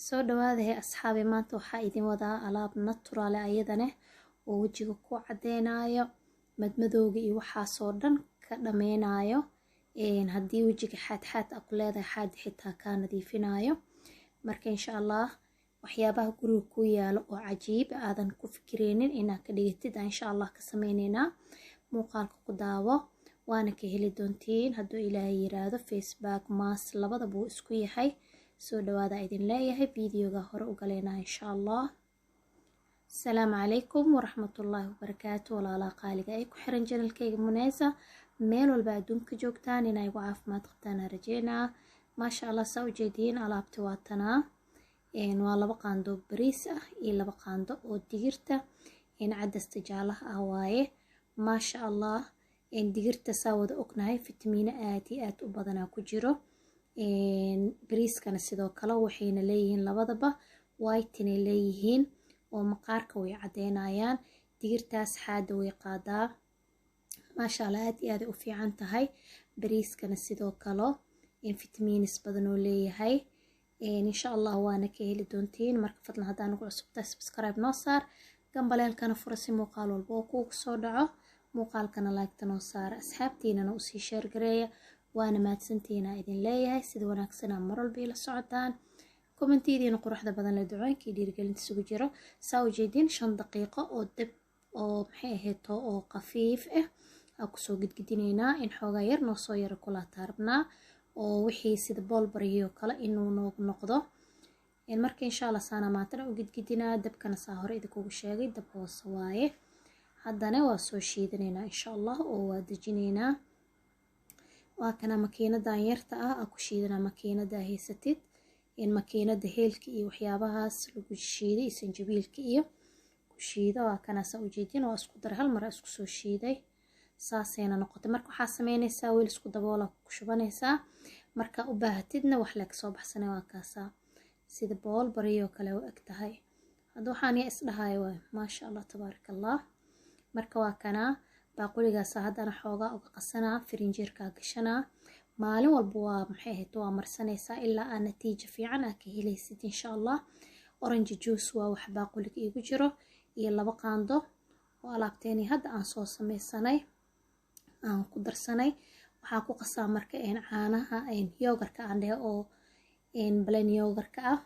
soo dhawaada asxaabi maanta waxaa idin wadaa alaab natural ayadana oo wajiga ku cadeynayo madmadowga iyo waxaasoo dhan ka dhameynayo haddii wajiga xaad ku leedahay xaad xitaa ka nadiifinayo marka insha Allah waxyaabaha guriga ku yaalo oo cajiib aadan ku fikireenin inaad ka dhigatid insha Allah ka sameynayna muuqaalka ku daawo waana ka heli doontiin hadduu Ilaahay yiraahdo Facebook mask labadaba uu isku yahay soo dhawaada idin leeyahay fiidiyoga hore u galeena insha Allah السلام عليكم ورحمة الله وبركاته ولا قالقة أي كحرن جنال كيك مناسة ميل والبعدون كجوكتان إنا يوعاف ما تقتانا رجينا ما شاء الله سو جدين على بتواتنا إن والله بقاندو بريسة إلا بقاندو وديرتا إن عد استجالة أوايه ما شاء الله إن ديرتا ساود أقناي فيتامين آت وبدنا كجرو إن بريس كان سيدو كلا وحين ليهن لبضبة وايتين ليهن ومقارك ويعدينayaan digirtaas xaada way qaadaa ma sha Allah aad iyo aad u fiican tahay bariiskana sidoo kale in vitamins badan oo leeyahay insha Allah waana ka heli doontiin marka fadlan hadaan ugu cusubtahay subscribe noo saar gambaleelkana furasi muuqaal walba oo kugu soo dhaco muuqaalkana like noo saar asxaabtiina u sii share gareeya waana maadsantiina idin leeyahay sida wanaagsan mar walba ila socdaan كومنتيدين قروحدا بدن لدعوانكي ديرجلنت سوق جرو ساو جيدين 5 دقيقة أو دب أو محيهتو أو قفيف أكو سو قدقدينينا إن حوغا ير نوصو ير كولا تاربنا أو وحي سيد بول بريو كلا إنو نقضو إن مركي إن شاء الله سانا ماتنا وقدقدينا دب كان ساهور إذا بشاقي دب هو الصوايه حدنا واسو شيدنينا إن شاء الله أو دجينينا وكنا مكينة دايرتا أكو شيدنا مكينة داهي ستيد إن ماكينة هيلك إيو وحيابهاس لغو شيدي سنجبيلك إيو كشيدا وكانا ساوجيدين واسكو در هالمرة اسكو سو شيدي ساسينا نقطة مركو حاسمينيسا ويل اسكو دبولا كشبانيسا مركا أباهتدنا وحلاك صوبح سنة واكاسا سيد بول بريو كلاو اكتهاي هادو حاني اسلهاي ما شاء الله تبارك الله مركا واكانا باقولي غاسا هادانا حوغا وقاسنا فرنجيركا قشنا maalin walba waa maxay ahayd waa marsanaysaa ilaa aan natiijo fiican ka helaysid insha Allah orange juice waa wax baaqulka igu jiro iyo 2 qaando oo alaabteeni hadda aan soo sameysanay aan ku darsanay waxa ku qasaa marka caanaha yogurka aan dhahay oo blend yogurka ah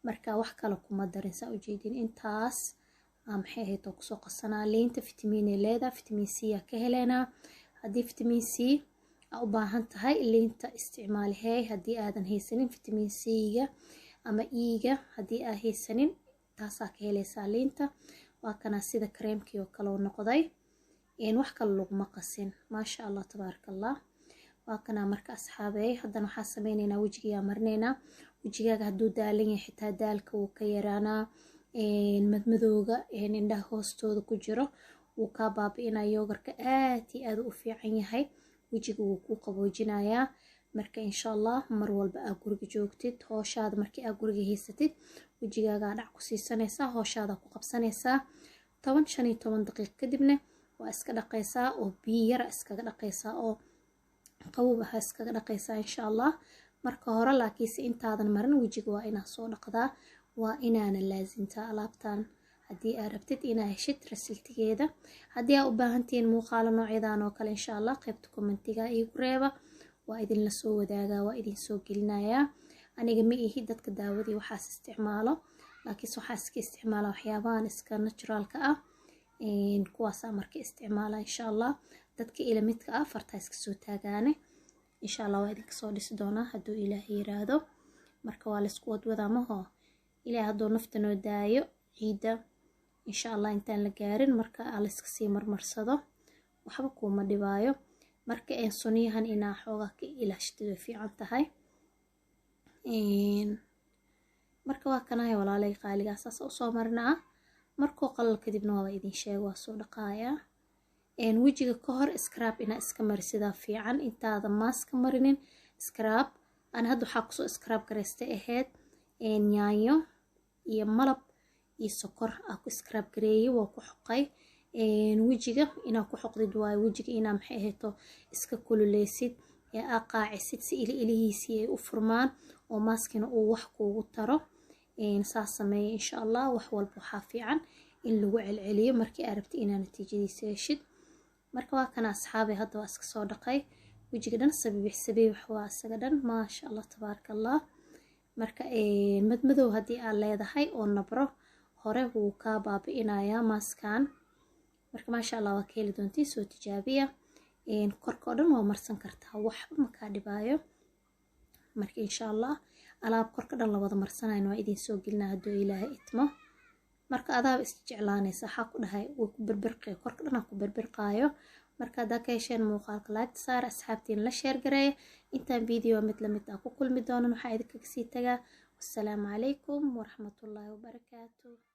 marka wax kale kuma darin saa u jeedin intaas maxay ahayd oo ku soo qasanaa leenta vitamin leeda vitamin C ka helena hadii vitamin C u baahan tahay leenta isticmaalahay hadii aadan haysanin vitamin C ga ama E ga hadii aad haysanin taas ka helaysaa leenta waa kana sida creamkii oo kale noqday wax kale lagu maqasin ma sha Allah tabarakallah waa kana marka asxaabay haddana waxa sameeynayna wajiga marneena wajigaaga haduu daalan yahay xitaa daalka uu ka yaraana madmadowga indhaha hoostooda ku jiro uu ka baabi'inayo yogurka aad u fiican yahay wajiga uu ku qaboojinaya marka insha Allah mar walba aad guriga joogtid hooshaada markii aad guriga haysatid wajigaaga dhac ku siisanaysa hooshaada ku qabsanaysa 15 daqiiqo kadibna waa iska dhaqaysaa oo biyo yar iska dhaqaysaa oo qabow ah iska dhaqaysaa insha Allah marka hore laakiin intaadan marin wajiga waa inaad soo dhaqdaa waa inaana laazinta alaabtan hadii aad rabtid inaad heshid rasiltigeeda hadii aad u baahantiin muuqaal noocyadan oo kale insha Allah qaybta commentiga igu reeba waa idin la soo wadaaga waa idin soo gelinaya aniga ma ihi dadka daawadii waxaas isticmaalo laakiin waxaas ka isticmaala waxyaabahan iska naturalka ah kuwaas marka isticmaala insha Allah dadka ila midka ah farta iska soo taagaane insha Allah waa idin soo dhisi doona haduu Ilaahay yiraahdo marka waa la isku wadwada maho Ilaahay haduu nafta noo daayo ciida إن شاء الله إنتان لقارن مركا ألسك سي مرمرصدو وحبكو ما دبايو مركا إن صنيهان إنا حوغاك إلا شتدو في عنتهاي مركا واكناي ولا لي قالي أساس أصو مرنا مركو قلل كدبنا ولا إذن شاي واسو دقايا وجيغا كهر اسكراب إنا اسكمر سيدا في عن إنتا هذا ما اسكمرنين اسكراب أنا هدو حاقصو اسكراب كريستي إهيد نيايو يمالب sokor aku scrub gareeyay waa ku xoqay wajiga ina ku xoqdid waay wajiga ina maxay ahato iska kululeysid qaacisid si ilihiisii ay u furmaan oo maaskina uu wax kuugu taro saas sameeye insha Allah. wax walba waxaa fiican in lagu celceliyo markii aad rabtid inaad natiijadiisa heshid. marka waa kana asxaabay, hadda waa iska soo dhaqay wajiga dhan sabiix waa isaga dhan maasha Allah tabaaraka Allah. marka madmadow haddii aad leedahay oo nabro hore wuu kaa baabi'inayaa maaskan. marka maasha Allah waa ka heli doontii, soo tijaabiya. korka oo dhan waa marsan kartaa, waxba ma kaa dhibaayo. marka insha Allah alaab korka dhan la wada marsanayn waa idin soo gelinaa hadduu Ilaahay idmo. marka adaaba is jeclaanaysa, waxaa ku dhahay way ku birbirqay, korka dhan ku birbirqaayo. marka haddaa ka hesheen muuqaalka like saar, asxaabtiin la share gareeya. intaan video mid la mid ah ku kulmi doonan waxaa idinkaga sii tagaa. wassalaamu calaykum waraxmatullaahi wabarakaatuh.